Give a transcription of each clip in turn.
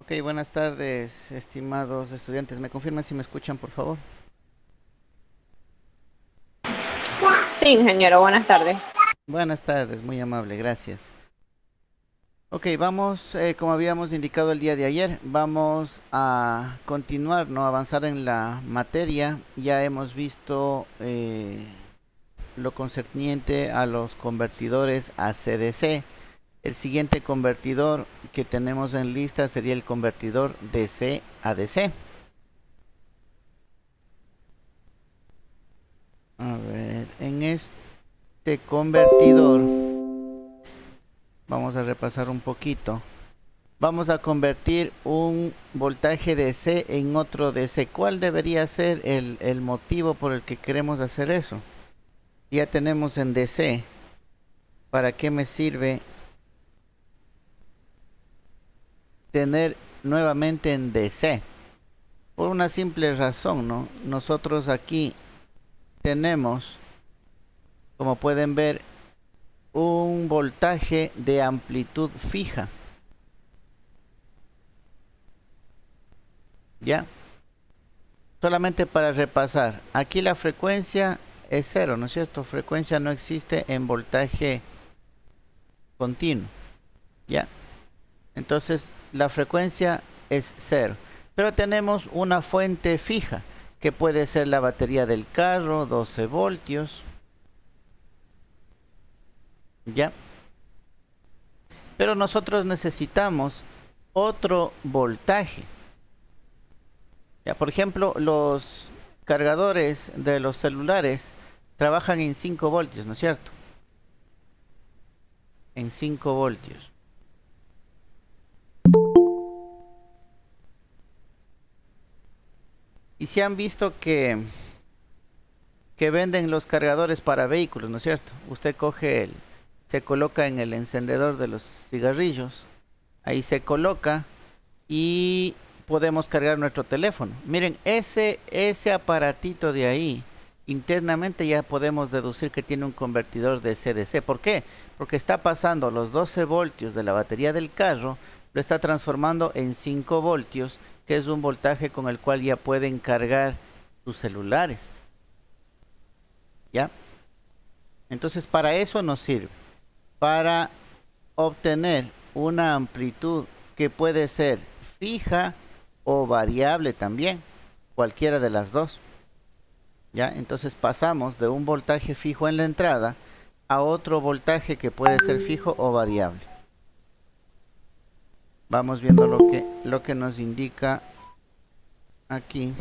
Ok, buenas tardes, estimados estudiantes. ¿Me confirman si me escuchan, por favor? Sí, ingeniero, buenas tardes. Buenas tardes, muy amable, gracias. Ok, vamos, como habíamos indicado el día de ayer, vamos a continuar, ¿no? Avanzar en la materia. Ya hemos visto lo concerniente a los convertidores AC-DC. El siguiente convertidor que tenemos en lista sería el convertidor DC a DC. A ver, en este convertidor vamos a repasar un poquito. Vamos a convertir un voltaje DC en otro DC. ¿Cuál debería ser el motivo por el que queremos hacer eso? Ya tenemos en DC. ¿Para qué me sirve tener nuevamente en DC? Por una simple razón, ¿no? Nosotros aquí tenemos, como pueden ver, un voltaje de amplitud fija. ¿Ya? Solamente para repasar, aquí la frecuencia es cero, ¿no es cierto? Frecuencia no existe en voltaje continuo, ¿ya? Entonces la frecuencia es cero. Pero tenemos una fuente fija, que puede ser la batería del carro, 12 voltios, ¿ya? Pero nosotros necesitamos otro voltaje. ¿Ya? Por ejemplo, los cargadores de los celulares trabajan en 5 voltios, ¿no es cierto? En 5 voltios. Y si han visto que venden los cargadores para vehículos, ¿no es cierto? Usted coge se coloca en el encendedor de los cigarrillos, ahí se coloca y podemos cargar nuestro teléfono. Miren, ese aparatito de ahí, internamente ya podemos deducir que tiene un convertidor de CDC. ¿Por qué? Porque está pasando los 12 voltios de la batería del carro, lo está transformando en 5 voltios, que es un voltaje con el cual ya pueden cargar sus celulares. ¿Ya? Entonces para eso nos sirve. Para obtener una amplitud que puede ser fija o variable también, cualquiera de las dos. ¿Ya? Entonces pasamos de un voltaje fijo en la entrada a otro voltaje que puede ser fijo o variable. Vamos viendo lo que nos indica aquí.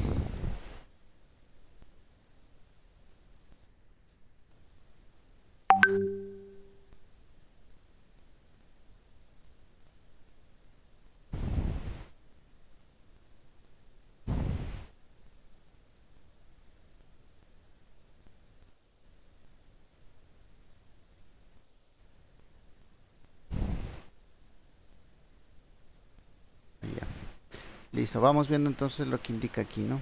Ya. Listo, vamos viendo entonces lo que indica aquí, ¿no?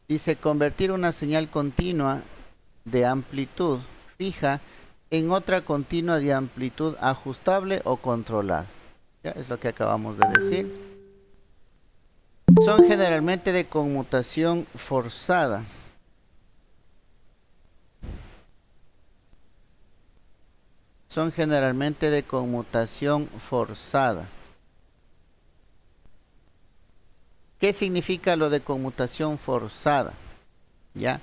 Dice convertir una señal continua de amplitud fija en otra continua de amplitud ajustable o controlada. Ya es lo que acabamos de decir. Son generalmente de conmutación forzada. Son generalmente de conmutación forzada. ¿Qué significa lo de conmutación forzada? ¿Ya?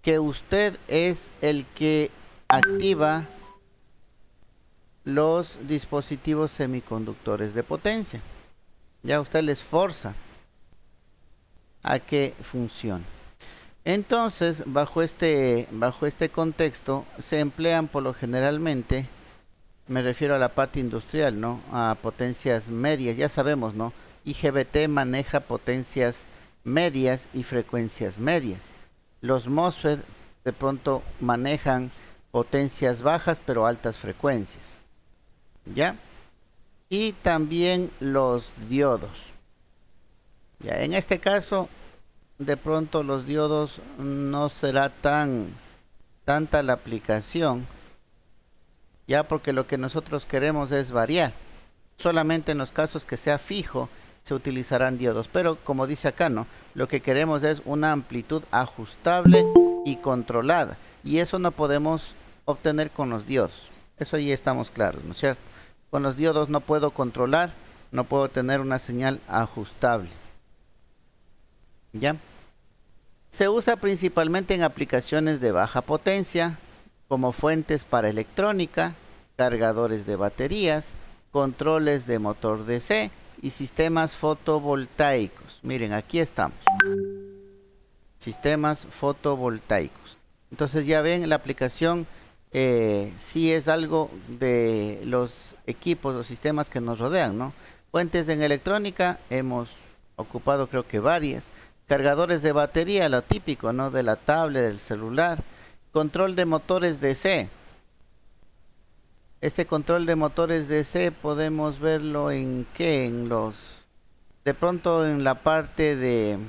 Que usted es el que activa los dispositivos semiconductores de potencia. Ya usted les forza a que funcione. Entonces, bajo este contexto, se emplean por lo generalmente, me refiero a la parte industrial, ¿no? A potencias medias, ya sabemos, ¿no? IGBT maneja potencias medias y frecuencias medias. Los MOSFET de pronto manejan potencias bajas pero altas frecuencias, ¿ya? Y también los diodos. Ya, en este caso, de pronto los diodos no será tanta la aplicación, ya porque lo que nosotros queremos es variar. Solamente en los casos que sea fijo, se utilizarán diodos. Pero como dice acá, ¿no? Lo que queremos es una amplitud ajustable y controlada. Y eso no podemos obtener con los diodos. Eso ya estamos claros, ¿no es cierto? Con los diodos no puedo controlar, no puedo tener una señal ajustable. ¿Ya? Se usa principalmente en aplicaciones de baja potencia, como fuentes para electrónica, cargadores de baterías, controles de motor DC y sistemas fotovoltaicos. Miren, aquí estamos. Sistemas fotovoltaicos. Entonces ya ven, la aplicación sí es algo de los equipos, los sistemas que nos rodean, ¿no? Fuentes en electrónica, hemos ocupado creo que varias. Cargadores de batería, lo típico, ¿no? De la tablet, del celular. Control de motores DC. Este control de motores DC podemos verlo en qué, en los, de pronto en la parte de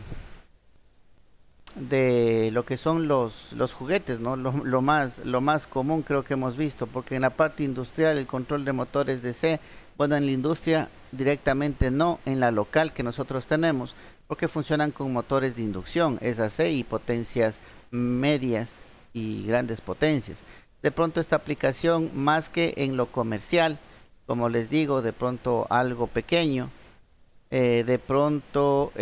lo que son los juguetes, ¿no? Lo más común creo que hemos visto, porque en la parte industrial el control de motores DC, bueno, en la industria directamente no, en la local que nosotros tenemos, porque funcionan con motores de inducción, es AC y potencias medias y grandes potencias. De pronto esta aplicación, más que en lo comercial, como les digo, de pronto algo pequeño, de pronto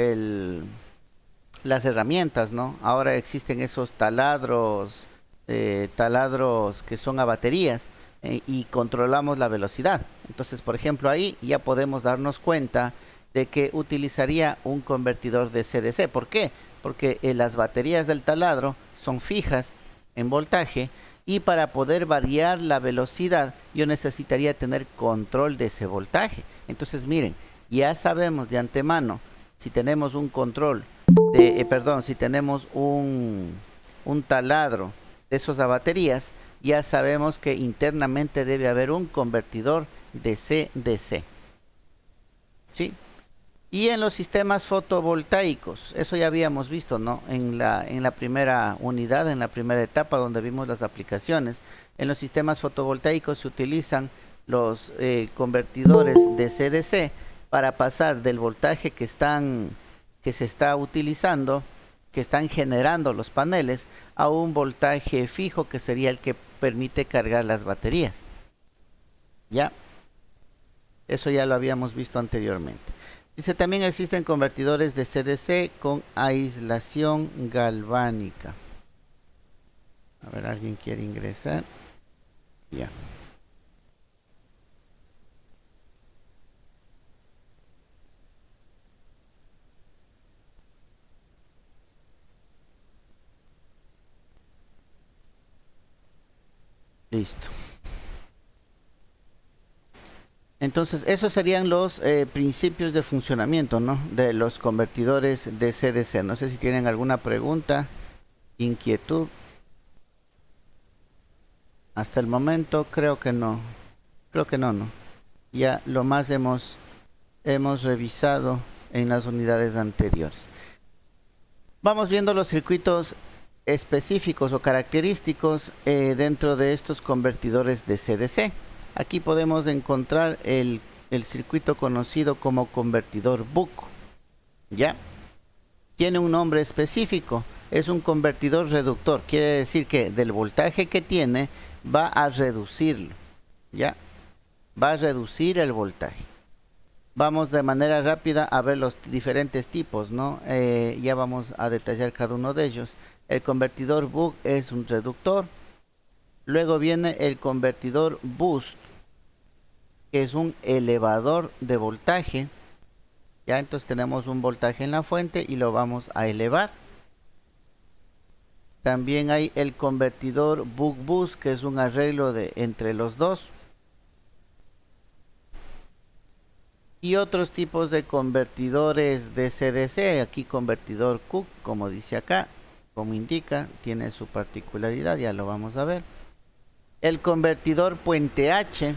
las herramientas, ¿no? Ahora existen esos taladros que son a baterías y controlamos la velocidad. Entonces, por ejemplo, ahí ya podemos darnos cuenta de que utilizaría un convertidor de DC. ¿Por qué? Porque las baterías del taladro son fijas en voltaje y para poder variar la velocidad yo necesitaría tener control de ese voltaje. Entonces, miren, ya sabemos de antemano si tenemos un control si tenemos un taladro de esos a baterías, ya sabemos que internamente debe haber un convertidor DC-DC. ¿Sí? Y en los sistemas fotovoltaicos, eso ya habíamos visto, ¿no? En la primera unidad, en la primera etapa donde vimos las aplicaciones. En los sistemas fotovoltaicos se utilizan los convertidores DC-DC para pasar del voltaje que se está utilizando, que están generando los paneles, a un voltaje fijo que sería el que permite cargar las baterías. ¿Ya? Eso ya lo habíamos visto anteriormente. Dice, también existen convertidores de CDC con aislación galvánica. A ver, ¿alguien quiere ingresar? Ya. Listo. Entonces, esos serían los principios de funcionamiento, ¿no? De los convertidores de CDC. No sé si tienen alguna pregunta, inquietud. Hasta el momento creo que no. Creo que no. Ya lo más hemos revisado en las unidades anteriores. Vamos viendo los circuitos específicos o característicos dentro de estos convertidores de CDC. Aquí podemos encontrar el circuito conocido como convertidor buck. ¿Ya? Tiene un nombre específico. Es un convertidor reductor. Quiere decir que del voltaje que tiene va a reducirlo. ¿Ya? Va a reducir el voltaje. Vamos de manera rápida a ver los diferentes tipos, ¿no? Ya vamos a detallar cada uno de ellos. El convertidor buck es un reductor. Luego viene el convertidor boost, que es un elevador de voltaje. Ya, entonces tenemos un voltaje en la fuente y lo vamos a elevar. También hay el convertidor buck boost, que es un arreglo entre los dos. Y otros tipos de convertidores de CDC. Aquí convertidor Cook, como dice acá, como indica, tiene su particularidad, ya lo vamos a ver. El convertidor puente H,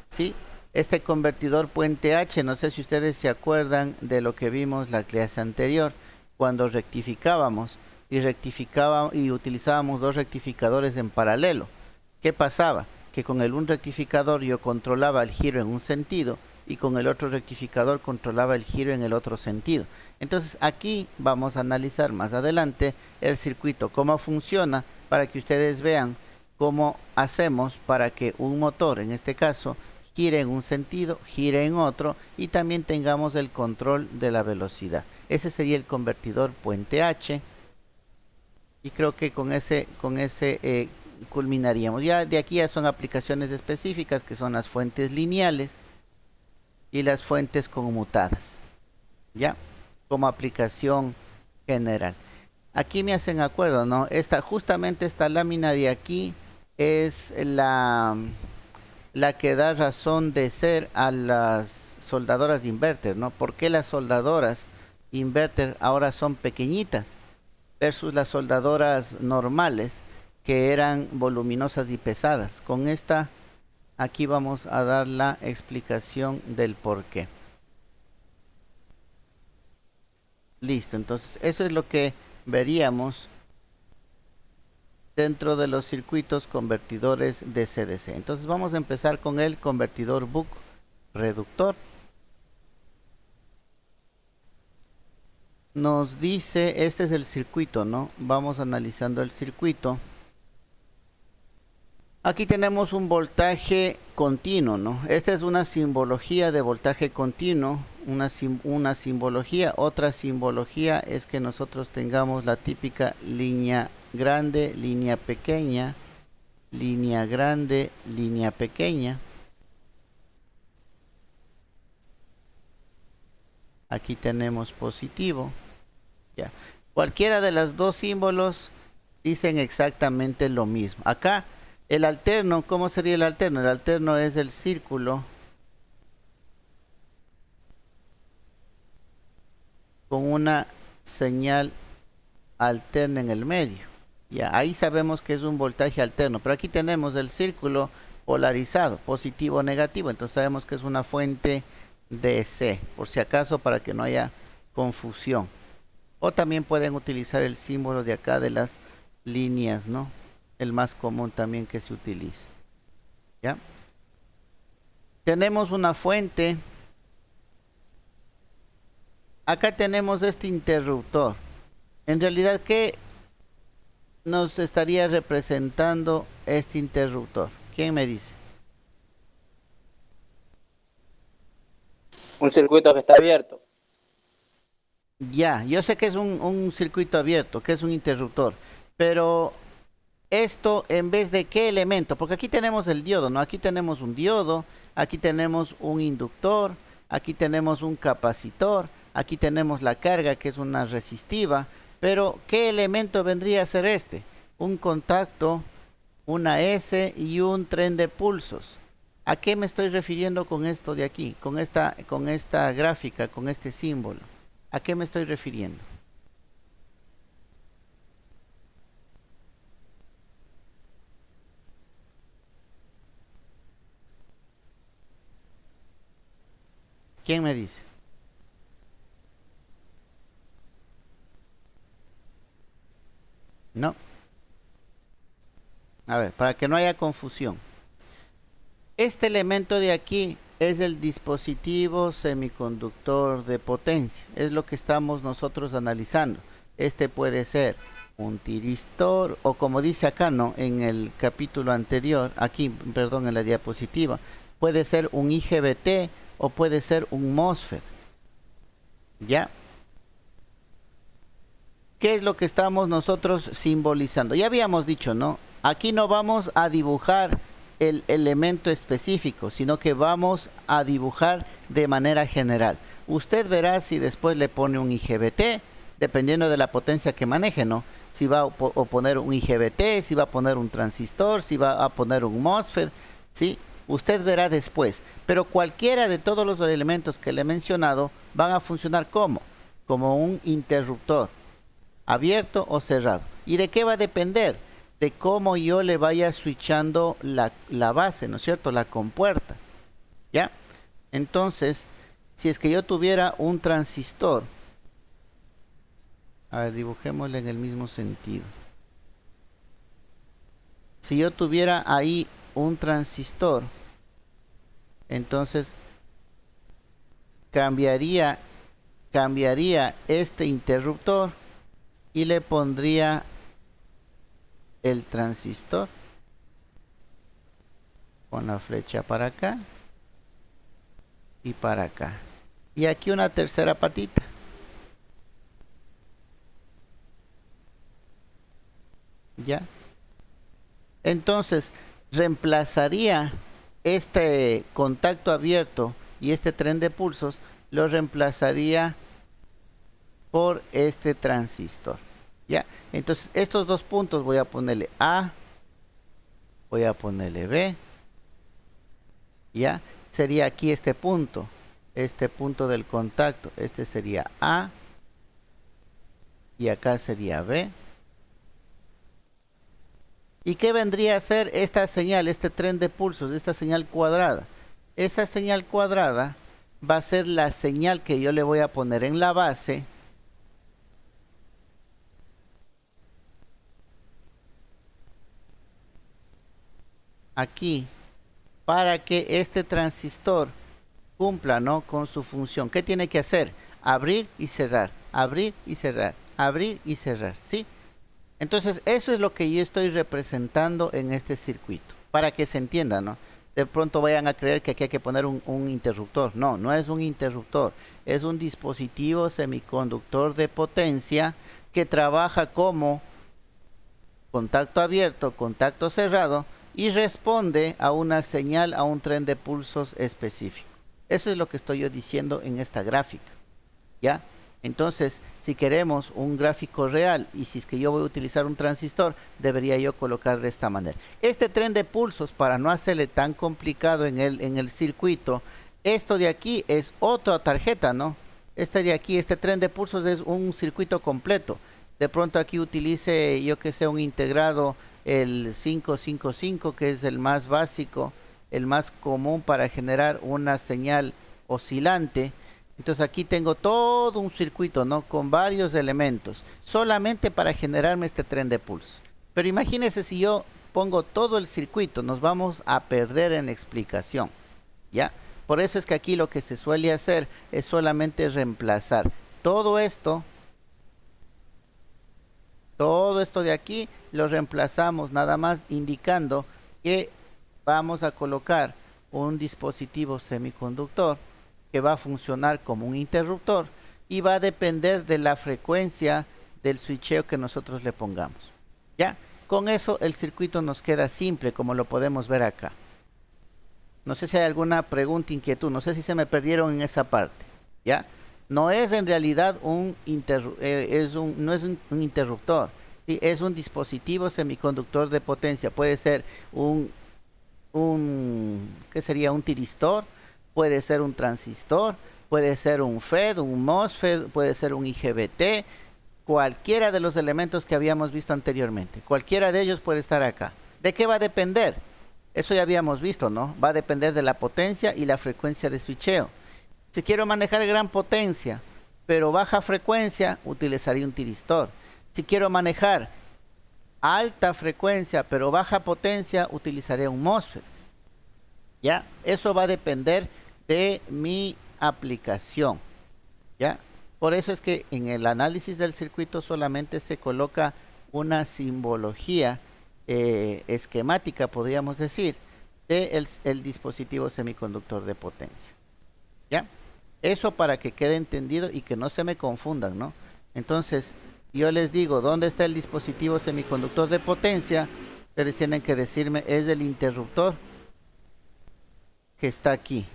¿sí? Este convertidor puente H, no sé si ustedes se acuerdan de lo que vimos la clase anterior, cuando rectificábamos y utilizábamos dos rectificadores en paralelo. ¿Qué pasaba? Que con un rectificador yo controlaba el giro en un sentido y con el otro rectificador controlaba el giro en el otro sentido. Entonces aquí vamos a analizar más adelante el circuito, cómo funciona, para que ustedes vean cómo hacemos para que un motor, en este caso, gire en un sentido, gire en otro y también tengamos el control de la velocidad. Ese sería el convertidor puente H y creo que con ese culminaríamos. Ya de aquí ya son aplicaciones específicas que son las fuentes lineales y las fuentes conmutadas, ya como aplicación general. Aquí me hacen acuerdo, ¿no? Justamente esta lámina de aquí es la que da razón de ser a las soldadoras de inverter, ¿no? ¿Por qué las soldadoras inverter ahora son pequeñitas versus las soldadoras normales que eran voluminosas y pesadas? Con esta aquí vamos a dar la explicación del por qué. Listo, entonces eso es lo que veríamos dentro de los circuitos convertidores DC-DC. Entonces vamos a empezar con el convertidor buck reductor. Nos dice, este es el circuito, ¿no? Vamos analizando el circuito. Aquí tenemos un voltaje continuo, ¿no? Esta es una simbología de voltaje continuo, una simbología. Otra simbología es que nosotros tengamos la típica línea grande, línea pequeña, línea grande, línea pequeña. Aquí tenemos positivo. Ya. Cualquiera de los dos símbolos dicen exactamente lo mismo. Acá el alterno, ¿cómo sería el alterno? El alterno es el círculo con una señal alterna en el medio. Ya, ahí sabemos que es un voltaje alterno, pero aquí tenemos el círculo polarizado, positivo o negativo, entonces sabemos que es una fuente DC, por si acaso, para que no haya confusión. O también pueden utilizar el símbolo de acá de las líneas, ¿no? El más común también que se utiliza. ¿Ya? Tenemos una fuente. Acá tenemos este interruptor. En realidad, ¿qué nos estaría representando este interruptor? ¿Quién me dice? Un circuito que está abierto. Ya, yo sé que es un circuito abierto, que es un interruptor, pero esto en vez de qué elemento, porque aquí tenemos el diodo, ¿no? Aquí tenemos un diodo, aquí tenemos un inductor, aquí tenemos un capacitor, aquí tenemos la carga que es una resistiva, pero ¿qué elemento vendría a ser este? Un contacto, una S y un tren de pulsos. ¿A qué me estoy refiriendo con esto de aquí? Con esta gráfica, con este símbolo. ¿A qué me estoy refiriendo? ¿Quién me dice? No. A ver, para que no haya confusión. Este elemento de aquí es el dispositivo semiconductor de potencia. Es lo que estamos nosotros analizando. Este puede ser un tiristor o como dice acá, ¿no? En el capítulo anterior, aquí, perdón, en la diapositiva, puede ser un IGBT o puede ser un MOSFET. ¿Ya? ¿Qué es lo que estamos nosotros simbolizando? Ya habíamos dicho, ¿no? Aquí no vamos a dibujar el elemento específico, sino que vamos a dibujar de manera general. Usted verá si después le pone un IGBT, dependiendo de la potencia que maneje, ¿no? Si va a poner un IGBT, si va a poner un transistor, si va a poner un MOSFET, ¿sí? Usted verá después. Pero cualquiera de todos los elementos que le he mencionado van a funcionar como un interruptor, abierto o cerrado. ¿Y de qué va a depender? De cómo yo le vaya switchando la base, ¿no es cierto? La compuerta, ¿ya? Entonces, si es que yo tuviera un transistor, a ver, dibujémosle en el mismo sentido. Si yo tuviera ahí un transistor, entonces cambiaría este interruptor y le pondría el transistor con la flecha para acá y para acá. Y aquí una tercera patita. ¿Ya? Entonces, reemplazaría este contacto abierto y este tren de pulsos, lo reemplazaría por este transistor. ¿Ya? Entonces, estos dos puntos voy a ponerle A, voy a ponerle B. ¿Ya? Sería aquí este punto del contacto. Este sería A y acá sería B. ¿Y qué vendría a ser esta señal, este tren de pulsos, esta señal cuadrada? Esa señal cuadrada va a ser la señal que yo le voy a poner en la base aquí para que este transistor cumpla, ¿no?, con su función. ¿Qué tiene que hacer? Abrir y cerrar, abrir y cerrar, abrir y cerrar, ¿sí? Entonces, eso es lo que yo estoy representando en este circuito, para que se entienda, ¿no? De pronto vayan a creer que aquí hay que poner un interruptor. No, no es un interruptor, es un dispositivo semiconductor de potencia que trabaja como contacto abierto, contacto cerrado y responde a una señal, a un tren de pulsos específico. Eso es lo que estoy yo diciendo en esta gráfica, ¿ya? Entonces, si queremos un gráfico real y si es que yo voy a utilizar un transistor, debería yo colocar de esta manera. Este tren de pulsos, para no hacerle tan complicado en el circuito, esto de aquí es otra tarjeta, ¿no? Este de aquí, este tren de pulsos es un circuito completo. De pronto aquí utilice, yo que sé, un integrado, el 555, que es el más básico, el más común para generar una señal oscilante. Entonces aquí tengo todo un circuito, ¿no?, con varios elementos, solamente para generarme este tren de pulso. Pero imagínense si yo pongo todo el circuito, nos vamos a perder en la explicación, ¿ya? Por eso es que aquí lo que se suele hacer es solamente reemplazar todo esto de aquí, lo reemplazamos nada más indicando que vamos a colocar un dispositivo semiconductor que va a funcionar como un interruptor y va a depender de la frecuencia del switcheo que nosotros le pongamos. ¿Ya? Con eso el circuito nos queda simple, como lo podemos ver acá. No sé si hay alguna pregunta, inquietud, no sé si se me perdieron en esa parte. ¿Ya? No es en realidad un interruptor, ¿sí? Es un dispositivo semiconductor de potencia. Puede ser ¿qué sería? Un tiristor. Puede ser un transistor, puede ser un FET, un MOSFET, puede ser un IGBT, cualquiera de los elementos que habíamos visto anteriormente. Cualquiera de ellos puede estar acá. ¿De qué va a depender? Eso ya habíamos visto, ¿no? Va a depender de la potencia y la frecuencia de switcheo. Si quiero manejar gran potencia, pero baja frecuencia, utilizaría un tiristor. Si quiero manejar alta frecuencia, pero baja potencia, utilizaré un MOSFET. ¿Ya? Eso va a depender de mi aplicación, ¿ya? Por eso es que en el análisis del circuito solamente se coloca una simbología esquemática, podríamos decir, del dispositivo semiconductor de potencia, ¿ya? Eso para que quede entendido y que no se me confundan, ¿no? Entonces, yo les digo, ¿dónde está el dispositivo semiconductor de potencia? Ustedes tienen que decirme, es el interruptor que está aquí.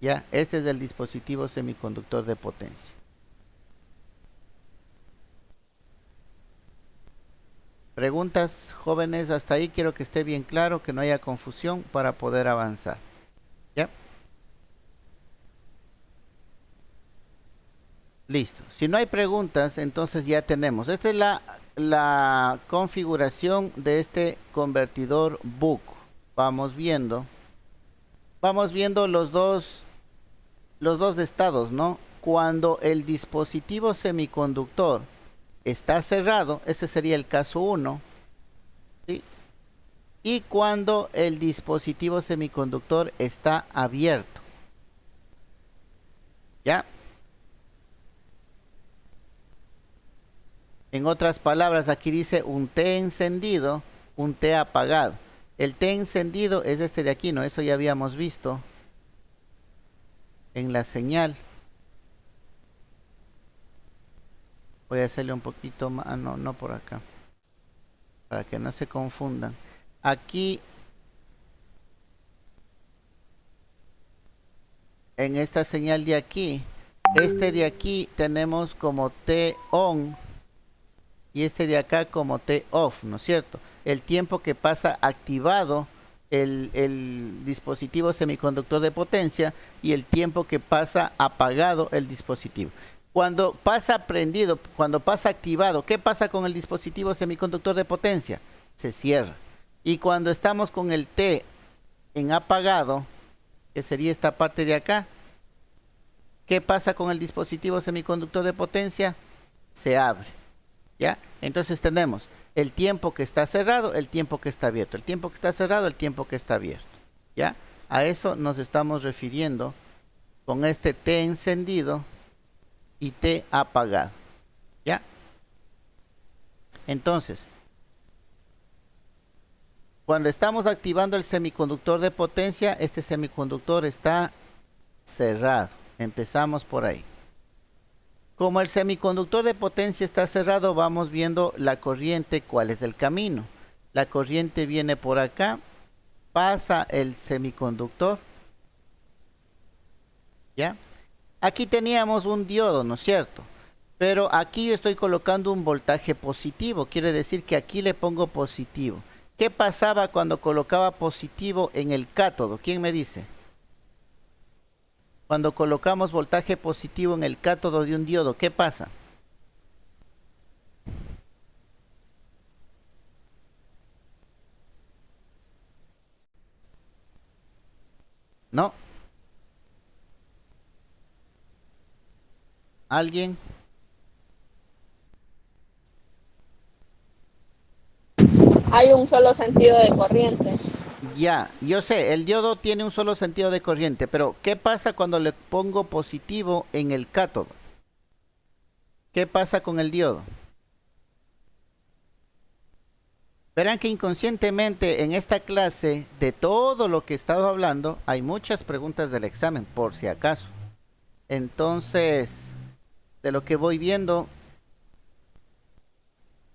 Ya, este es el dispositivo semiconductor de potencia. Preguntas, jóvenes, hasta ahí quiero que esté bien claro, que no haya confusión para poder avanzar. ¿Ya? Listo. Si no hay preguntas, entonces ya tenemos. Esta es la configuración de este convertidor buck. Vamos viendo los dos estados, ¿no? Cuando el dispositivo semiconductor está cerrado, este sería el caso 1, ¿sí? Y cuando el dispositivo semiconductor está abierto, ¿Ya? En otras palabras, aquí dice un T encendido, un T apagado. El T encendido es este de aquí, ¿no? Eso ya habíamos visto en la señal. Voy a hacerle un poquito más, no, no por acá, para que no se confundan. Aquí, en esta señal de aquí, este de aquí tenemos como T on y este de acá como T off, ¿no es cierto? El tiempo que pasa activado el dispositivo semiconductor de potencia y el tiempo que pasa apagado el dispositivo. Cuando pasa prendido, cuando pasa activado, ¿qué pasa con el dispositivo semiconductor de potencia? Se cierra. Y cuando estamos con el T en apagado, que sería esta parte de acá, ¿qué pasa con el dispositivo semiconductor de potencia? Se abre. ¿Ya? Entonces tenemos el tiempo que está cerrado, el tiempo que está abierto, el tiempo que está cerrado, el tiempo que está abierto. ¿Ya? A eso nos estamos refiriendo con este T encendido y T apagado. ¿Ya? Entonces, cuando estamos activando el semiconductor de potencia, este semiconductor está cerrado. Empezamos por ahí. Como el semiconductor de potencia está cerrado, vamos viendo la corriente, cuál es el camino. La corriente viene por acá, pasa el semiconductor. ¿Ya? Aquí teníamos un diodo, ¿no es cierto? Pero aquí yo estoy colocando un voltaje positivo, quiere decir que aquí le pongo positivo. ¿Qué pasaba cuando colocaba positivo en el cátodo? ¿Quién me dice? Cuando colocamos voltaje positivo en el cátodo de un diodo, ¿qué pasa? ¿No? ¿Alguien? Hay un solo sentido de corriente. Ya, yo sé, el diodo tiene un solo sentido de corriente, pero ¿qué pasa cuando le pongo positivo en el cátodo? ¿Qué pasa con el diodo? Verán que inconscientemente en esta clase, de todo lo que he estado hablando, hay muchas preguntas del examen, por si acaso. Entonces, de lo que voy viendo,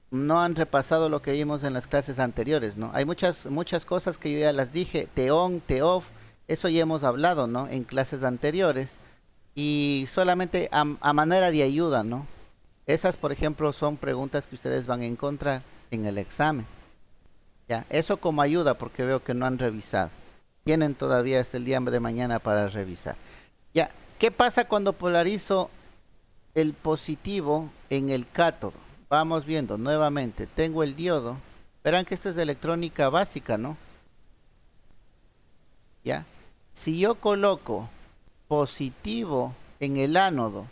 no han repasado lo que vimos en las clases anteriores, ¿no? Hay muchas cosas que yo ya las dije, T on, T off, eso ya hemos hablado, ¿no? En clases anteriores. Y solamente a manera de ayuda, ¿no? Esas, por ejemplo, son preguntas que ustedes van a encontrar en el examen. Ya, eso como ayuda porque veo que no han revisado. Tienen todavía hasta el día de mañana para revisar. Ya, ¿qué pasa cuando polarizo el positivo en el cátodo? Vamos viendo nuevamente. Tengo el diodo. Verán que esto es de electrónica básica, ¿no? Ya. Si yo coloco positivo en el ánodo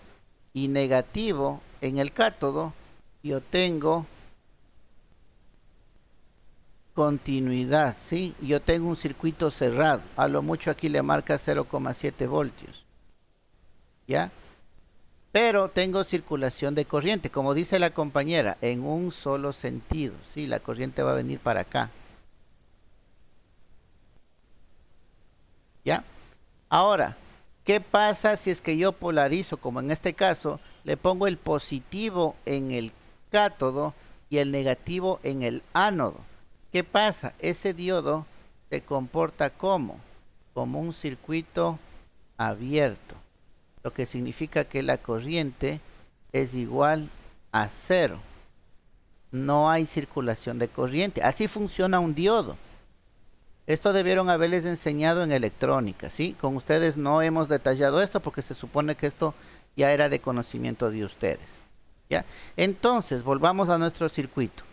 y negativo en el cátodo, yo tengo continuidad, ¿sí? Yo tengo un circuito cerrado. A lo mucho aquí le marca 0,7 voltios. ¿Ya? Pero tengo circulación de corriente, como dice la compañera, en un solo sentido. Sí, la corriente va a venir para acá. ¿Ya? Ahora, ¿qué pasa si es que yo polarizo, como en este caso, le pongo el positivo en el cátodo y el negativo en el ánodo? ¿Qué pasa? Ese diodo se comporta como un circuito abierto, lo que significa que la corriente es igual a cero. No hay circulación de corriente. Así funciona un diodo. Esto debieron haberles enseñado en electrónica, ¿sí? Con ustedes no hemos detallado esto porque se supone que esto ya era de conocimiento de ustedes, ¿ya? Entonces, volvamos a nuestro circuito.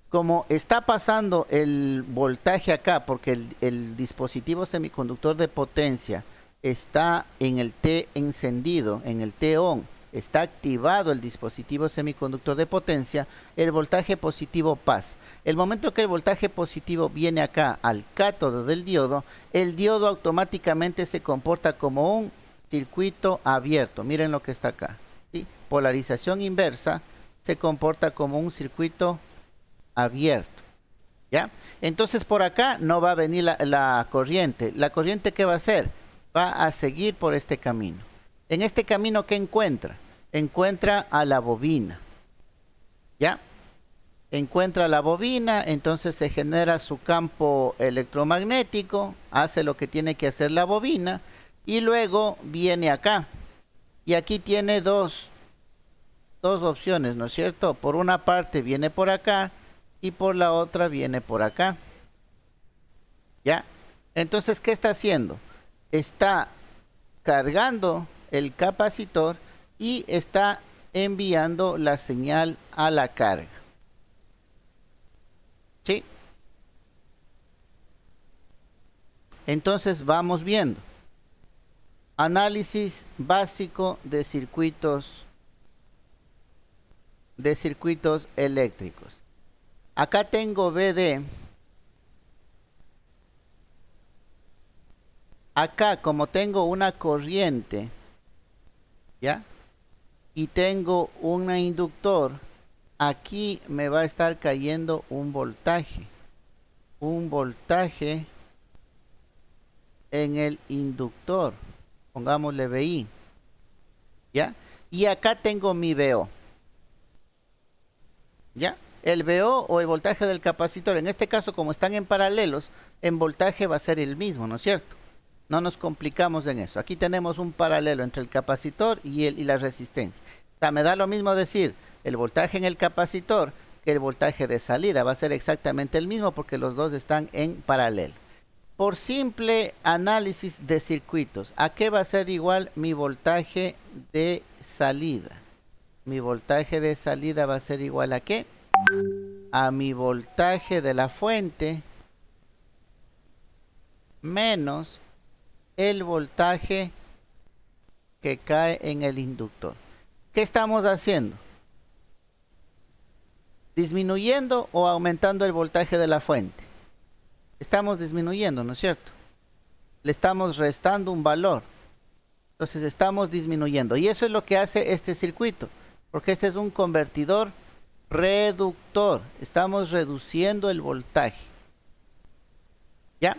Como está pasando el voltaje acá, porque el dispositivo semiconductor de potencia está en el T encendido, en el T on, está activado el dispositivo semiconductor de potencia, el voltaje positivo pasa. El momento que el voltaje positivo viene acá al cátodo del diodo, el diodo automáticamente se comporta como un circuito abierto. Miren lo que está acá, ¿sí? Polarización inversa, se comporta como un circuito abierto. ¿Ya? Entonces por acá no va a venir la corriente. ¿La corriente qué va a hacer? Va a seguir por este camino. En este camino, ¿qué encuentra? Encuentra a la bobina. ¿Ya? Encuentra la bobina, entonces se genera su campo electromagnético, hace lo que tiene que hacer la bobina y luego viene acá. Y aquí tiene dos opciones, ¿no es cierto? Por una parte viene por acá y por la otra viene por acá. ¿Ya? Entonces, ¿qué está haciendo? Está cargando el capacitor y está enviando la señal a la carga. ¿Sí? Entonces vamos viendo. Análisis básico de circuitos eléctricos. Acá tengo BD. Acá, como tengo una corriente, ¿ya? Y tengo un inductor, aquí me va a estar cayendo un voltaje. Un voltaje en el inductor. Pongámosle VI. ¿Ya? Y acá tengo mi VO. ¿Ya? El VO o el voltaje del capacitor, en este caso, como están en paralelos, en voltaje va a ser el mismo, ¿no es cierto? No nos complicamos en eso. Aquí tenemos un paralelo entre el capacitor y la resistencia. O sea, me da lo mismo decir el voltaje en el capacitor que el voltaje de salida. Va a ser exactamente el mismo porque los dos están en paralelo. Por simple análisis de circuitos, ¿a qué va a ser igual mi voltaje de salida? Mi voltaje de salida va a ser igual ¿a qué? A mi voltaje de la fuente menos el voltaje que cae en el inductor. ¿Qué estamos haciendo? ¿Disminuyendo o aumentando el voltaje de la fuente? Estamos disminuyendo, ¿no es cierto? Le estamos restando un valor. Entonces estamos disminuyendo. Y eso es lo que hace este circuito. Porque este es un convertidor reductor. Estamos reduciendo el voltaje. ¿Ya?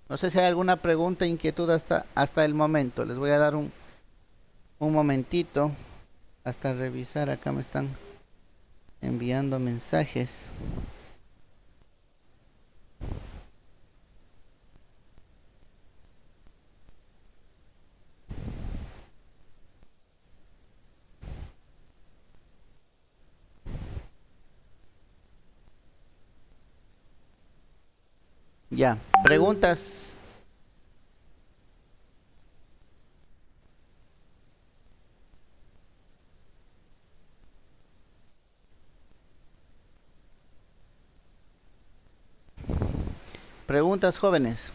No sé si hay alguna pregunta, inquietud hasta el momento. Les voy a dar un momentito hasta revisar. Acá me están enviando mensajes. Ya, preguntas. Preguntas, jóvenes.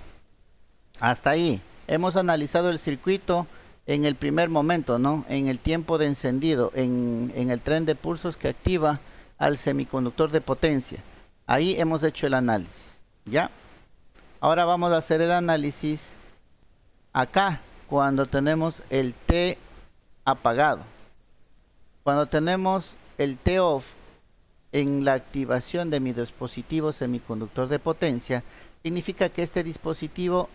Hasta ahí. Hemos analizado el circuito en el primer momento, ¿no? En el tiempo de encendido, en el tren de pulsos que activa al semiconductor de potencia. Ahí hemos hecho el análisis, ¿ya? Ahora vamos a hacer el análisis acá, cuando tenemos el T apagado. Cuando tenemos el T off en la activación de mi dispositivo semiconductor de potencia, significa que este dispositivo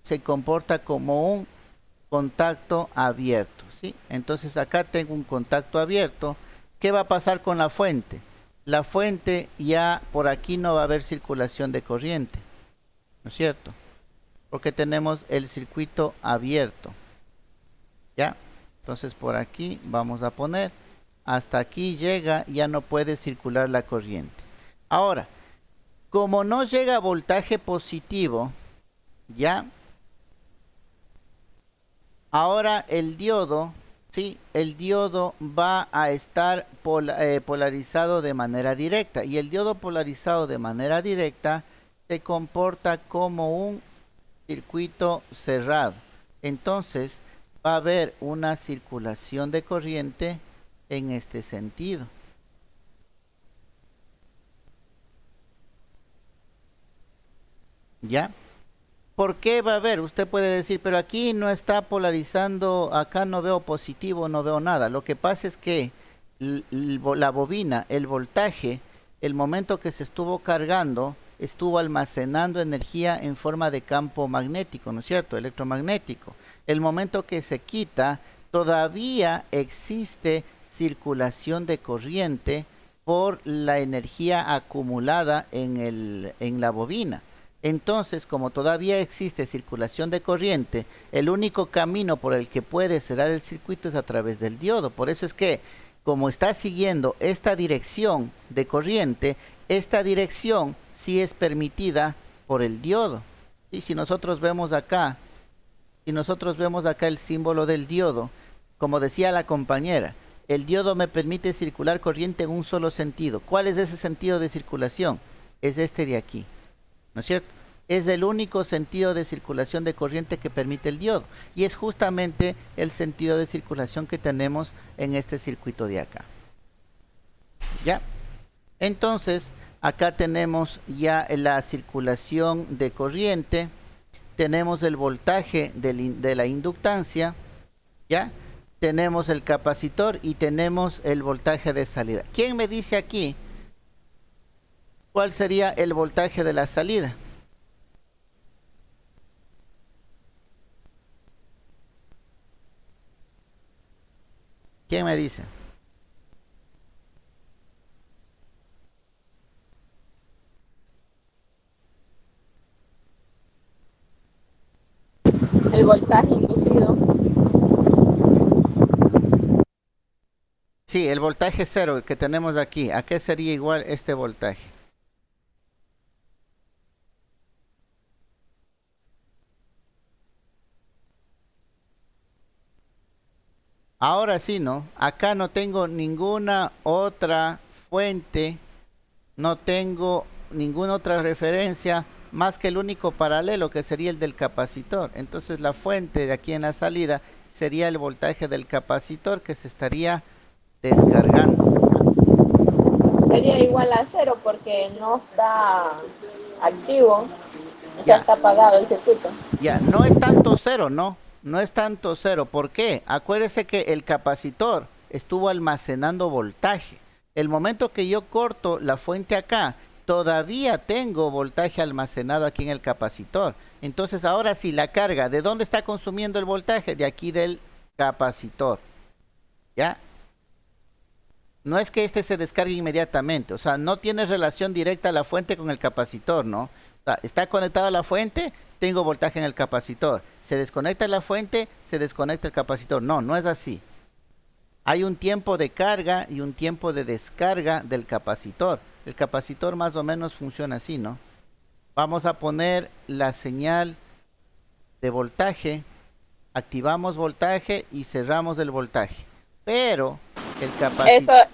se comporta como un contacto abierto, ¿sí? Entonces acá tengo un contacto abierto. ¿Qué va a pasar con la fuente? La fuente ya por aquí no va a haber circulación de corriente, ¿no es cierto? Porque tenemos el circuito abierto. ¿Ya? Entonces por aquí vamos a poner, hasta aquí llega, ya no puede circular la corriente. Ahora, como no llega voltaje positivo, ¿ya? Ahora el diodo, ¿sí? El diodo va a estar polarizado de manera directa. Y el diodo polarizado de manera directa se comporta como un circuito cerrado. Entonces, va a haber una circulación de corriente en este sentido. ¿Ya? ¿Por qué va a haber? Usted puede decir, pero aquí no está polarizando, acá no veo positivo, no veo nada. Lo que pasa es que la bobina, el voltaje, el momento que se estuvo cargando, estuvo almacenando energía en forma de campo magnético, ¿no es cierto? Electromagnético. El momento que se quita, todavía existe circulación de corriente por la energía acumulada en la bobina. Entonces, como todavía existe circulación de corriente, el único camino por el que puede cerrar el circuito es a través del diodo. Por eso es que, como está siguiendo esta dirección de corriente, esta dirección sí es permitida por el diodo. Y si nosotros vemos acá, el símbolo del diodo, como decía la compañera, el diodo me permite circular corriente en un solo sentido. ¿Cuál es ese sentido de circulación? Es este de aquí, ¿no es cierto? Es el único sentido de circulación de corriente que permite el diodo. Y es justamente el sentido de circulación que tenemos en este circuito de acá. ¿Ya? Entonces, acá tenemos ya la circulación de corriente. Tenemos el voltaje de la inductancia. ¿Ya? Tenemos el capacitor y tenemos el voltaje de salida. ¿Quién me dice aquí cuál sería el voltaje de la salida? ¿Quién me dice? El voltaje inducido. Sí, el voltaje cero el que tenemos aquí. ¿A qué sería igual este voltaje? Ahora sí, ¿no? Acá no tengo ninguna otra fuente, no tengo ninguna otra referencia más que el único paralelo que sería el del capacitor. Entonces la fuente de aquí en la salida sería el voltaje del capacitor que se estaría descargando. Sería igual a cero porque no está activo, o sea, Ya, está apagado el circuito. ya, no es tanto cero, ¿no? No es tanto cero. ¿Por qué? Acuérdese que el capacitor estuvo almacenando voltaje. El momento que yo corto la fuente acá, todavía tengo voltaje almacenado aquí en el capacitor. Entonces ahora sí, la carga, ¿de dónde está consumiendo el voltaje? De aquí del capacitor. ¿Ya? No es que este se descargue inmediatamente, o sea, no tiene relación directa la fuente con el capacitor, ¿no? O sea, está conectada a la fuente, tengo voltaje en el capacitor. Se desconecta la fuente, se desconecta el capacitor. No, no es así. Hay un tiempo de carga y un tiempo de descarga del capacitor. El capacitor más o menos funciona así, ¿no? Vamos a poner la señal de voltaje, activamos voltaje y cerramos el voltaje. Pero el capacitor... Eso,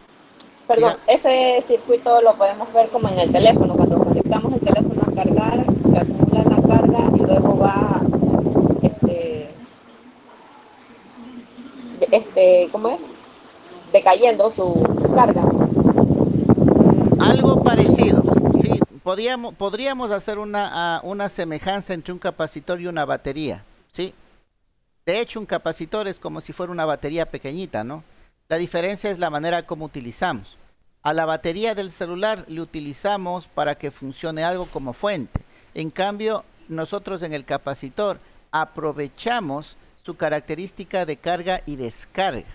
perdón, ese circuito lo podemos ver como en el teléfono, cuando conectamos el teléfono a cargar, se acumula la carga y luego va, ¿cómo es? Decayendo su carga. Algo parecido, sí, podríamos hacer una semejanza entre un capacitor y una batería, ¿sí? De hecho, un capacitor es como si fuera una batería pequeñita, ¿no? La diferencia es la manera como utilizamos. A la batería del celular le utilizamos para que funcione algo como fuente. En cambio, nosotros en el capacitor aprovechamos su característica de carga y descarga,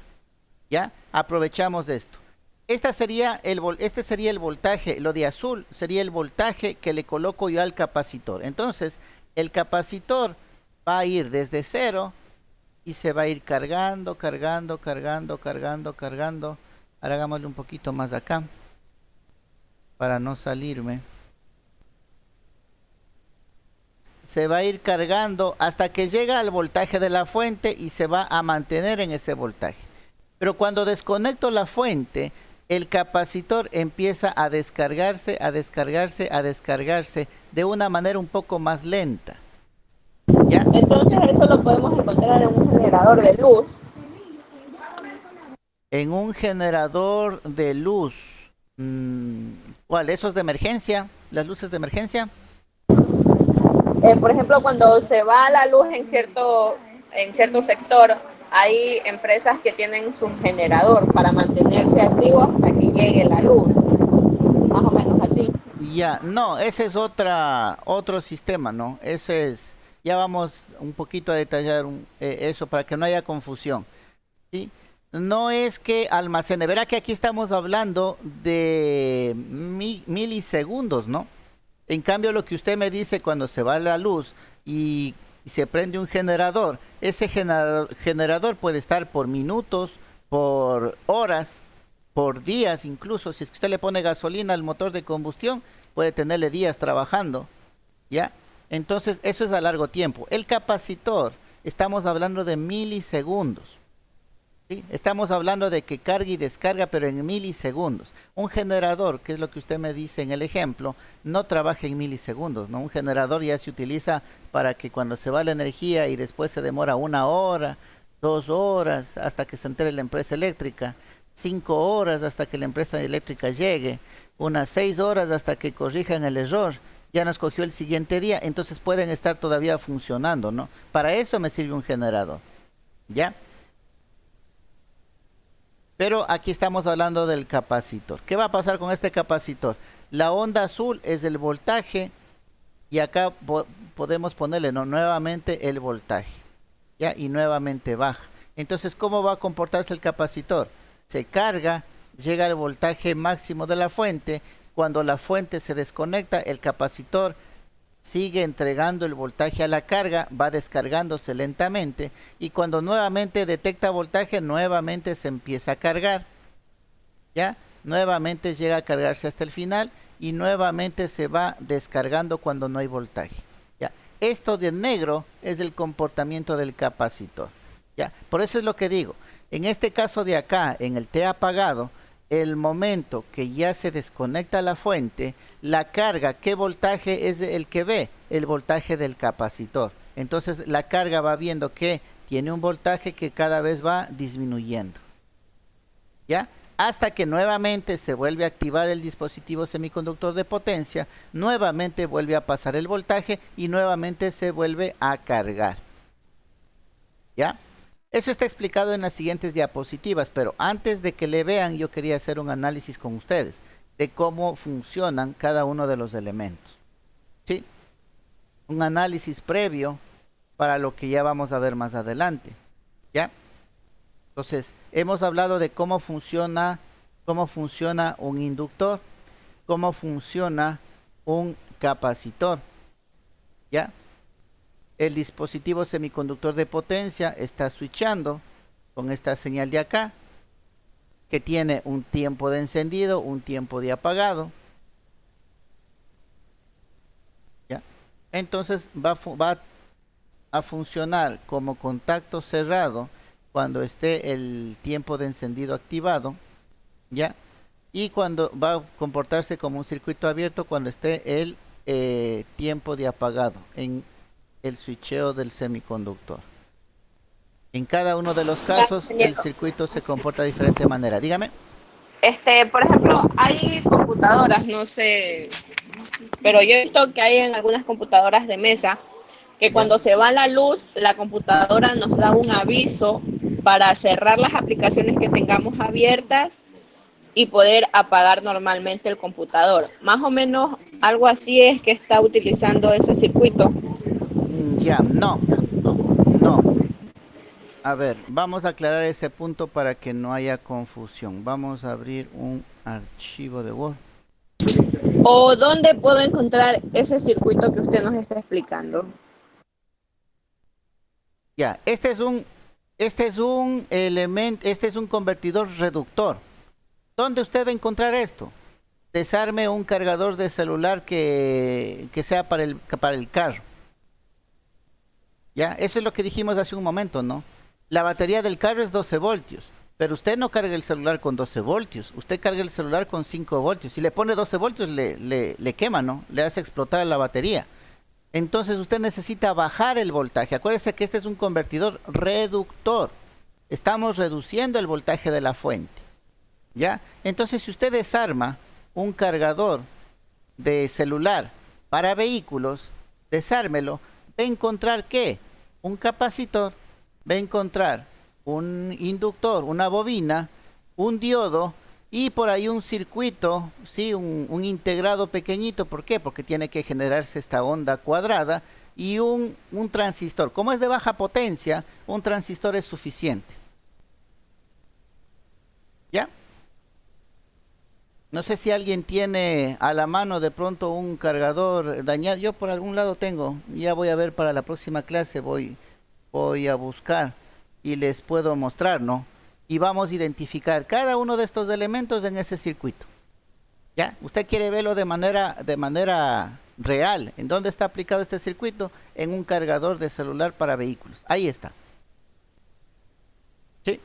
¿ya? Aprovechamos esto. Este sería el voltaje, lo de azul sería el voltaje que le coloco yo al capacitor. Entonces, el capacitor va a ir desde cero y se va a ir cargando, cargando, cargando, cargando, cargando. Ahora hagámosle un poquito más acá para no salirme. Se va a ir cargando hasta que llega al voltaje de la fuente y se va a mantener en ese voltaje. Pero cuando desconecto la fuente, el capacitor empieza a descargarse, a descargarse, a descargarse de una manera un poco más lenta. ¿Ya? Entonces eso lo podemos encontrar en un generador. generador de luz. En un generador de luz. ¿Cuál? ¿Esos de emergencia? ¿Las luces de emergencia? Por ejemplo, cuando se va la luz en cierto sector, hay empresas que tienen su generador para mantenerse activos hasta que llegue la luz, más o menos así. Ya, no, ese es otro sistema, ¿no? Ese es, ya vamos un poquito a detallar eso para que no haya confusión, ¿sí? No es que almacene, verá que aquí estamos hablando de milisegundos, ¿no? En cambio, lo que usted me dice cuando se va la luz y se prende un generador, ese generador puede estar por minutos, por horas, por días incluso. Si es que usted le pone gasolina al motor de combustión, puede tenerle días trabajando, ¿ya? Entonces, eso es a largo tiempo. El capacitor, estamos hablando de milisegundos. ¿Sí? Estamos hablando de que carga y descarga, pero en milisegundos. Un generador, que es lo que usted me dice en el ejemplo, no trabaja en milisegundos, ¿no? Un generador ya se utiliza para que cuando se va la energía y después se demora 1 hora, 2 horas, hasta que se entere la empresa eléctrica, 5 horas hasta que la empresa eléctrica llegue, unas 6 horas hasta que corrijan el error, ya nos cogió el siguiente día, entonces pueden estar todavía funcionando, ¿no? Para eso me sirve un generador, ¿ya? Pero aquí estamos hablando del capacitor. ¿Qué va a pasar con este capacitor? La onda azul es el voltaje y acá podemos ponerle, ¿no?, nuevamente el voltaje, ¿ya? Y nuevamente baja. Entonces, ¿cómo va a comportarse el capacitor? Se carga, llega al voltaje máximo de la fuente. Cuando la fuente se desconecta, el capacitor sigue entregando el voltaje a la carga, va descargándose lentamente y cuando nuevamente detecta voltaje, nuevamente se empieza a cargar, ¿ya? Nuevamente llega a cargarse hasta el final y nuevamente se va descargando cuando no hay voltaje, ¿ya? Esto de negro es el comportamiento del capacitor, ¿ya? Por eso es lo que digo, en este caso de acá, en el T apagado, el momento que ya se desconecta la fuente, la carga, ¿qué voltaje es el que ve? El voltaje del capacitor. Entonces la carga va viendo que tiene un voltaje que cada vez va disminuyendo, ¿ya? Hasta que nuevamente se vuelve a activar el dispositivo semiconductor de potencia, nuevamente vuelve a pasar el voltaje y nuevamente se vuelve a cargar, ¿ya? Eso está explicado en las siguientes diapositivas, pero antes de que le vean, yo quería hacer un análisis con ustedes de cómo funcionan cada uno de los elementos, ¿sí? Un análisis previo para lo que ya vamos a ver más adelante, ¿ya? Entonces, hemos hablado de cómo funciona un inductor, cómo funciona un capacitor, ¿ya? El dispositivo semiconductor de potencia está switchando con esta señal de acá, que tiene un tiempo de encendido, un tiempo de apagado, ¿ya? Entonces va a funcionar como contacto cerrado cuando esté el tiempo de encendido activado, ¿ya? Y cuando va a comportarse como un circuito abierto cuando esté el tiempo de apagado en el switcheo del semiconductor. En cada uno de los casos el circuito se comporta de diferente manera. Dígame. Por ejemplo, hay computadoras, no sé, pero yo he visto que hay en algunas computadoras de mesa que cuando se va la luz, la computadora nos da un aviso para cerrar las aplicaciones que tengamos abiertas y poder apagar normalmente el computador. Más o menos algo así es que está utilizando ese circuito. Ya, no. A ver, vamos a aclarar ese punto para que no haya confusión. Vamos a abrir un archivo de Word. ¿O dónde puedo encontrar ese circuito que usted nos está explicando? Ya, este es un elemento, este es un convertidor reductor. ¿Dónde usted va a encontrar esto? Desarme un cargador de celular que sea para el carro. Ya, eso es lo que dijimos hace un momento, ¿no? La batería del carro es 12 voltios, pero usted no carga el celular con 12 voltios, usted carga el celular con 5 voltios. Si le pone 12 voltios le quema, ¿no? Le hace explotar la batería. Entonces usted necesita bajar el voltaje. Acuérdese que este es un convertidor reductor. Estamos reduciendo el voltaje de la fuente. ¿Ya? Entonces si usted desarma un cargador de celular para vehículos, desármelo, va a encontrar ¿qué? Un capacitor, va a encontrar un inductor, una bobina, un diodo y por ahí un circuito, ¿sí? Un integrado pequeñito. ¿Por qué? Porque tiene que generarse esta onda cuadrada y un transistor. Como es de baja potencia, un transistor es suficiente. ¿Ya? No sé si alguien tiene a la mano de pronto un cargador dañado. Yo por algún lado tengo. Ya voy a ver para la próxima clase. Voy a buscar y les puedo mostrar, ¿no? Y vamos a identificar cada uno de estos elementos en ese circuito. ¿Ya? Usted quiere verlo de manera real. ¿En dónde está aplicado este circuito? En un cargador de celular para vehículos. Ahí está. ¿Sí?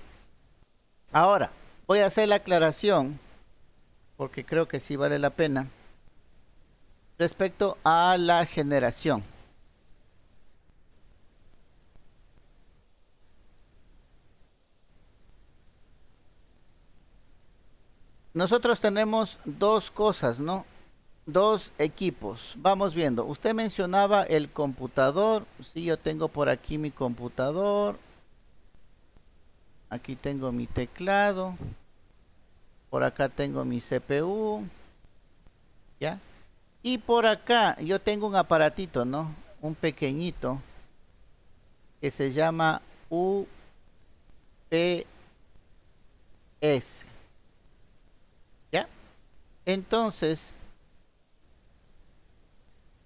Ahora, voy a hacer la aclaración, porque creo que sí vale la pena, respecto a la generación. Nosotros tenemos dos cosas, ¿no? Dos equipos. Vamos viendo. Usted mencionaba el computador. Sí, yo tengo por aquí mi computador. Aquí tengo mi teclado. Por acá tengo mi CPU. ¿Ya? Y por acá yo tengo un aparatito, ¿no? Un pequeñito que se llama UPS. ¿Ya? Entonces,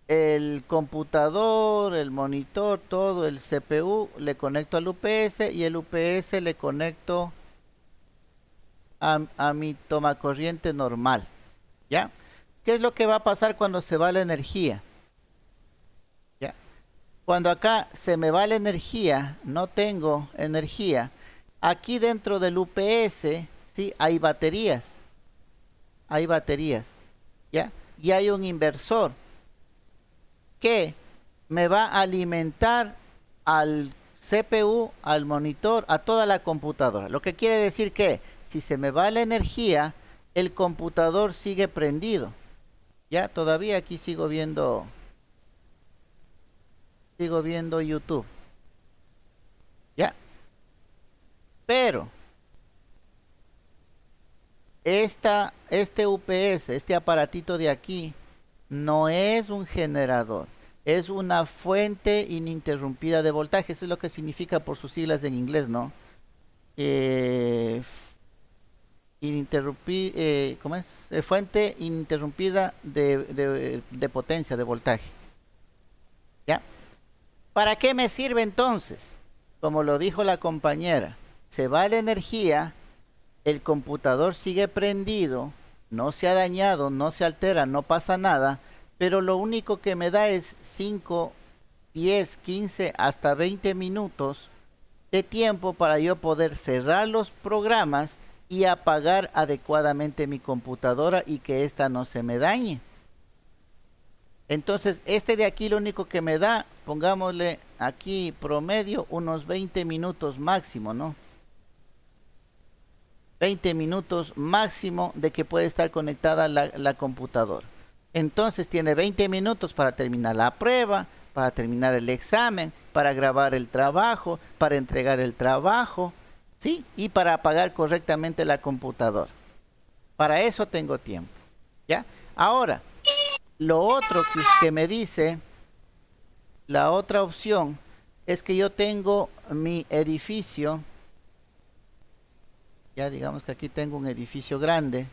el computador, el monitor, todo, el CPU, le conecto al UPS y el UPS le conecto a mi toma corriente normal. ¿Ya? ¿Qué es lo que va a pasar cuando se va la energía? ¿Ya? Cuando acá se me va la energía, no tengo energía, aquí dentro del UPS, ¿sí? Hay baterías. Hay baterías. ¿Ya? Y hay un inversor que me va a alimentar al CPU, al monitor, a toda la computadora. Lo que quiere decir que si se me va la energía, el computador sigue prendido. Ya, todavía aquí sigo viendo YouTube. Ya. Pero este UPS, este aparatito de aquí, no es un generador, es una fuente ininterrumpida de voltaje. Eso es lo que significa por sus siglas en inglés, ¿no? ¿Cómo es? Fuente ininterrumpida de potencia, de voltaje. ¿Ya? ¿Para qué me sirve entonces? Como lo dijo la compañera, se va la energía, el computador sigue prendido, no se ha dañado, no se altera, no pasa nada, pero lo único que me da es 5, 10, 15, hasta 20 minutos de tiempo para yo poder cerrar los programas y apagar adecuadamente mi computadora y que ésta no se me dañe. Entonces, este de aquí lo único que me da, pongámosle aquí promedio, unos 20 minutos máximo, ¿no? 20 minutos máximo de que puede estar conectada la computadora. Entonces tiene 20 minutos para terminar la prueba, para terminar el examen, para grabar el trabajo, para entregar el trabajo, ¿sí? Y para apagar correctamente la computadora. Para eso tengo tiempo, ¿ya? Ahora, lo otro que me dice, la otra opción, es que yo tengo mi edificio, ya digamos que aquí tengo un edificio grande,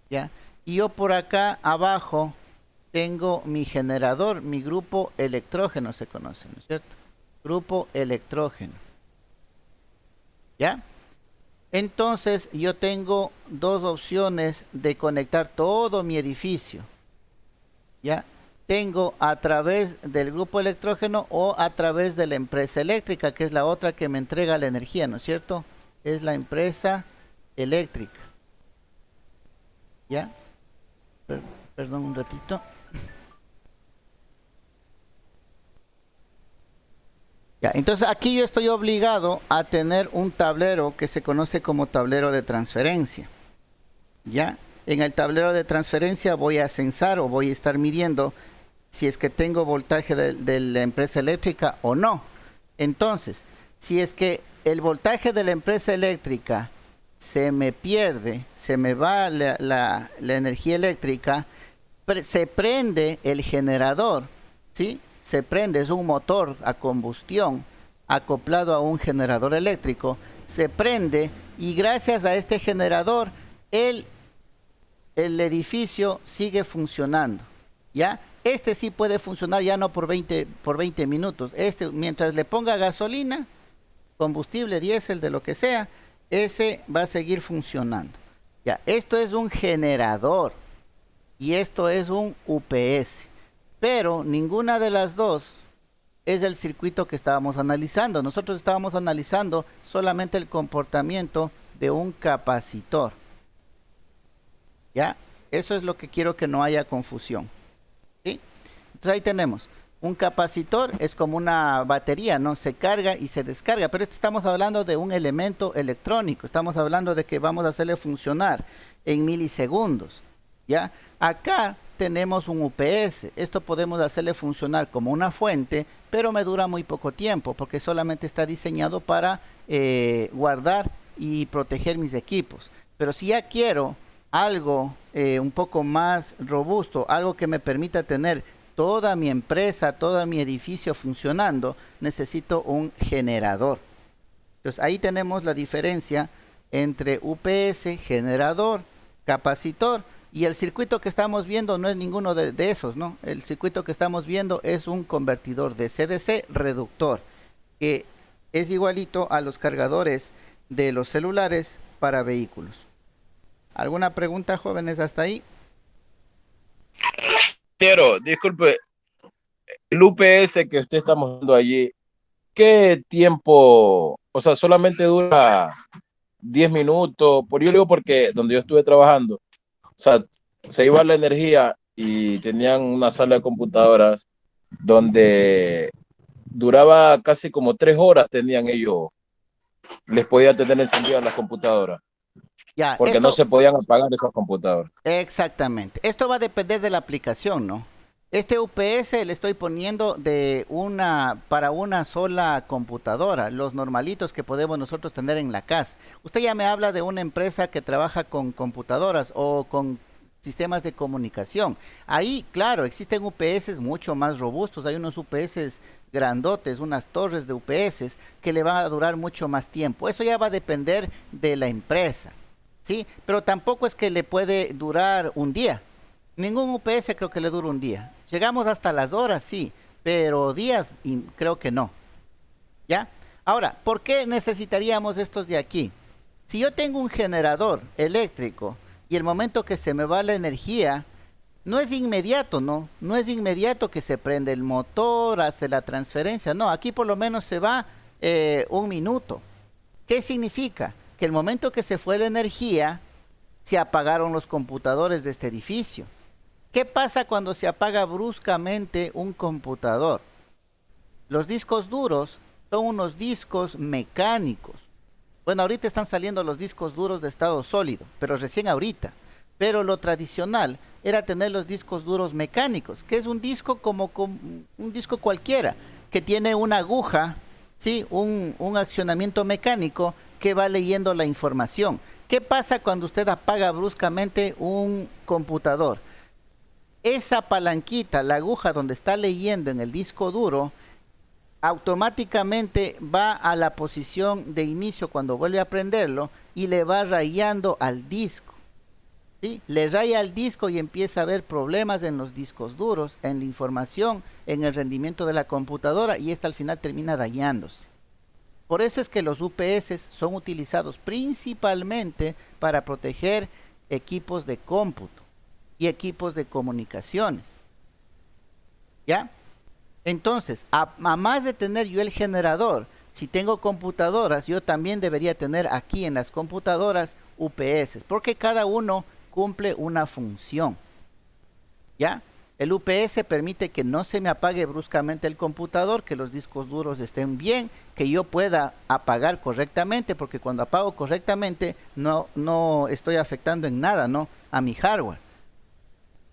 ¿ya? Y yo por acá abajo tengo mi generador, mi grupo electrógeno se conoce, ¿no es cierto? Grupo electrógeno. ¿Ya? Entonces yo tengo dos opciones de conectar todo mi edificio. ¿Ya? Tengo a través del grupo electrógeno o a través de la empresa eléctrica, que es la otra que me entrega la energía, ¿no es cierto? Es la empresa eléctrica. ¿Ya? Perdón un ratito. Ya, entonces aquí yo estoy obligado a tener un tablero que se conoce como tablero de transferencia. Ya, en el tablero de transferencia voy a censar o voy a estar midiendo si es que tengo voltaje de la empresa eléctrica o no. Entonces, si es que el voltaje de la empresa eléctrica se me pierde, se me va la energía eléctrica, se prende el generador, ¿sí? Se prende, es un motor a combustión acoplado a un generador eléctrico, se prende y gracias a este generador el edificio sigue funcionando, ¿ya? Este sí puede funcionar ya no por 20 minutos, este mientras le ponga gasolina, combustible, diésel, de lo que sea, ese va a seguir funcionando. Ya, esto es un generador y esto es un UPS, pero ninguna de las dos es el circuito que estábamos analizando. Nosotros estábamos analizando solamente el comportamiento de un capacitor. ¿Ya? Eso es lo que quiero que no haya confusión. ¿Sí? Entonces ahí tenemos. Un capacitor es como una batería, ¿no? Se carga y se descarga, pero estamos hablando de un elemento electrónico. Estamos hablando de que vamos a hacerle funcionar en milisegundos. ¿Ya? Acá tenemos un UPS. Esto podemos hacerle funcionar como una fuente, pero me dura muy poco tiempo porque solamente está diseñado para guardar y proteger mis equipos. Pero si ya quiero algo un poco más robusto, algo que me permita tener toda mi empresa, todo mi edificio funcionando, necesito un generador. Entonces ahí tenemos la diferencia entre UPS, generador, capacitor. Y el circuito que estamos viendo no es ninguno de esos, ¿no? El circuito que estamos viendo es un convertidor de DC-DC reductor, que es igualito a los cargadores de los celulares para vehículos. ¿Alguna pregunta, jóvenes, hasta ahí? Pero, disculpe, el UPS que usted está mostrando allí, ¿qué tiempo? O sea, solamente dura 10 minutos. Por yo digo porque donde yo estuve trabajando, o sea, se iba la energía y tenían una sala de computadoras donde duraba casi como 3 horas tenían ellos, les podía tener encendidas las computadoras, Ya, porque no se podían apagar esas computadoras. exactamente. Esto va a depender de la aplicación, ¿no? Este UPS le estoy poniendo para una sola computadora, los normalitos que podemos nosotros tener en la casa. Usted ya me habla de una empresa que trabaja con computadoras o con sistemas de comunicación. Ahí, claro, existen UPS mucho más robustos. Hay unos UPS grandotes, unas torres de UPS que le van a durar mucho más tiempo. Eso ya va a depender de la empresa, ¿sí? Pero tampoco es que le puede durar un día. Ningún UPS creo que le dure un día. Llegamos hasta las horas, sí, pero días creo que no. ¿Ya? Ahora, ¿por qué necesitaríamos estos de aquí? Si yo tengo un generador eléctrico y el momento que se me va la energía, no es inmediato, ¿no? No es inmediato que se prende el motor, hace la transferencia. No, aquí por lo menos se va un minuto. ¿Qué significa? Que el momento que se fue la energía, se apagaron los computadores de este edificio. ¿Qué pasa cuando se apaga bruscamente un computador? Los discos duros son unos discos mecánicos. Bueno, ahorita están saliendo los discos duros de estado sólido, pero recién ahorita. Pero lo tradicional era tener los discos duros mecánicos, que es un disco como un disco cualquiera, que tiene una aguja, ¿sí? Un accionamiento mecánico que va leyendo la información. ¿Qué pasa cuando usted apaga bruscamente un computador? Esa palanquita, la aguja donde está leyendo en el disco duro, automáticamente va a la posición de inicio cuando vuelve a prenderlo y le va rayando al disco, ¿sí? Le raya al disco y empieza a haber problemas en los discos duros, en la información, en el rendimiento de la computadora y esta al final termina dañándose. Por eso es que los UPS son utilizados principalmente para proteger equipos de cómputo y equipos de comunicaciones. ¿Ya? Entonces, a más de tener yo el generador, si tengo computadoras, yo también debería tener aquí en las computadoras UPS, porque cada uno cumple una función. ¿ya? El UPS permite que no se me apague bruscamente el computador, que los discos duros estén bien, que yo pueda apagar correctamente, porque cuando apago correctamente no estoy afectando en nada, ¿no? A mi hardware,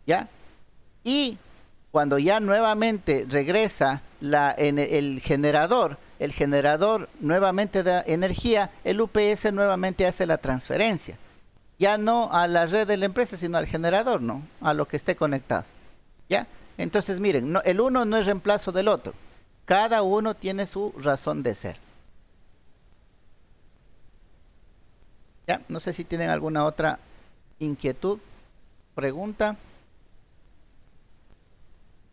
¿ya? Y cuando ya nuevamente regresa el generador nuevamente da energía, el UPS nuevamente hace la transferencia. Ya no a la red de la empresa, sino al generador, ¿no? A lo que esté conectado. ¿Ya? Entonces, miren, el uno no es reemplazo del otro. Cada uno tiene su razón de ser. ¿Ya? No sé si tienen alguna otra inquietud, pregunta.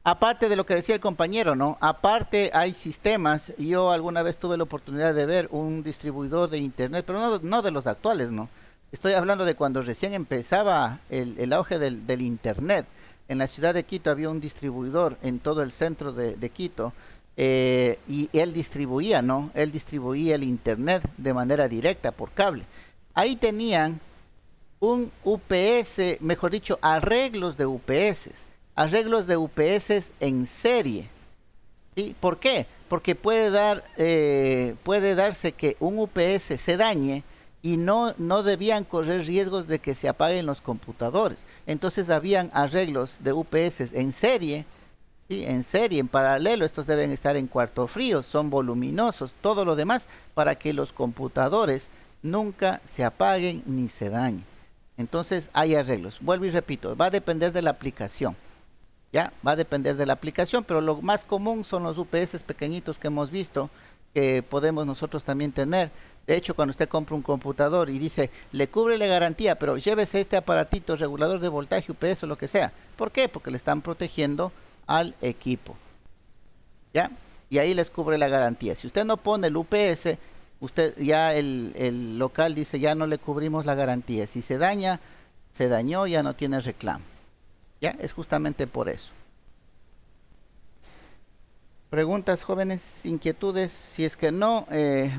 Aparte de lo que decía el compañero, ¿no? Aparte hay sistemas. Yo alguna vez tuve la oportunidad de ver un distribuidor de internet, pero no de los actuales, ¿no? Estoy hablando de cuando recién empezaba el auge del internet. En la ciudad de Quito había un distribuidor en todo el centro de Quito, y él distribuía, ¿no? Él distribuía el internet de manera directa por cable. Ahí tenían un UPS, mejor dicho, arreglos de UPS en serie. ¿Sí? ¿Por qué? Porque puede darse que un UPS se dañe y no debían correr riesgos de que se apaguen los computadores. Entonces habían arreglos de UPS en serie, ¿sí? En serie, en paralelo. Estos deben estar en cuarto frío, son voluminosos, todo lo demás, para que los computadores nunca se apaguen ni se dañen. Entonces hay arreglos. Vuelvo y repito, va a depender de la aplicación. Ya, va a depender de la aplicación, pero lo más común son los UPS pequeñitos que hemos visto, que podemos nosotros también tener. De hecho, cuando usted compra un computador y dice, le cubre la garantía, pero llévese este aparatito, regulador de voltaje, UPS o lo que sea. ¿Por qué? Porque le están protegiendo al equipo. ¿Ya? Y ahí les cubre la garantía. Si usted no pone el UPS, usted ya el local dice, ya no le cubrimos la garantía. Si se daña, se dañó, ya no tiene reclamo. ¿Ya? Es justamente por eso. Preguntas, jóvenes, inquietudes. Si es que no,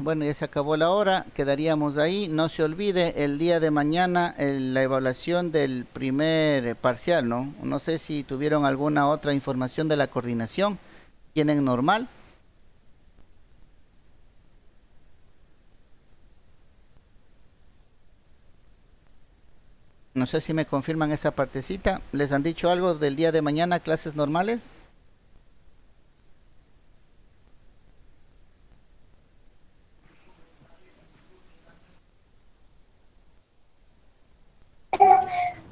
bueno, ya se acabó la hora, quedaríamos ahí. No se olvide el día de mañana la evaluación del primer parcial, ¿no? No sé si tuvieron alguna otra información de la coordinación. ¿Tienen normal? No sé si me confirman esa partecita. ¿Les han dicho algo del día de mañana, clases normales?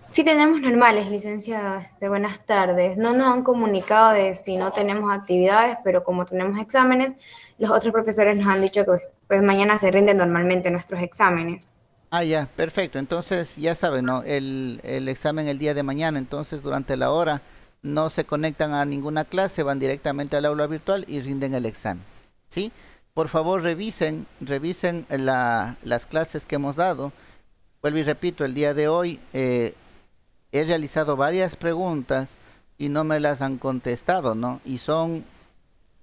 Sí tenemos normales, licenciada. Buenas tardes. No nos han comunicado de si no tenemos actividades, pero como tenemos exámenes, los otros profesores nos han dicho que pues, mañana se rinden normalmente nuestros exámenes. Ah, ya, perfecto. Entonces, ya saben, ¿no? El examen el día de mañana, entonces durante la hora no se conectan a ninguna clase, van directamente al aula virtual y rinden el examen. ¿Sí? Por favor, revisen las clases que hemos dado. Vuelvo y repito, el día de hoy he realizado varias preguntas y no me las han contestado, ¿no? Y son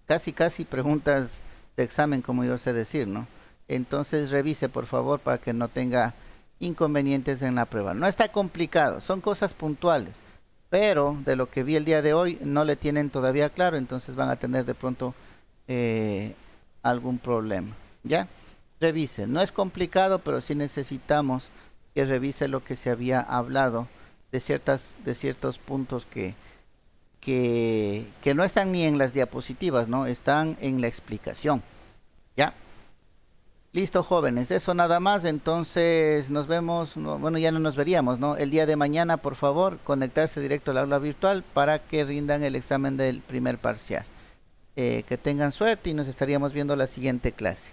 casi preguntas de examen, como yo sé decir, ¿no? Entonces revise por favor para que no tenga inconvenientes en la prueba. No está complicado, son cosas puntuales, pero de lo que vi el día de hoy no le tienen todavía claro, entonces van a tener de pronto algún problema. ¿Ya? Revise, no es complicado, pero sí necesitamos que revise lo que se había hablado de ciertos puntos que no están ni en las diapositivas, ¿no? Están en la explicación. ¿Ya? Listo, jóvenes, eso nada más. Entonces nos vemos, bueno, ya no nos veríamos, ¿no? El día de mañana, por favor, conectarse directo al aula virtual para que rindan el examen del primer parcial. Que tengan suerte y nos estaríamos viendo la siguiente clase.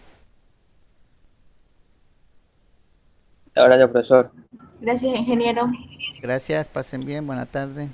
Gracias, profesor. Gracias, ingeniero. Gracias, pasen bien, buena tarde.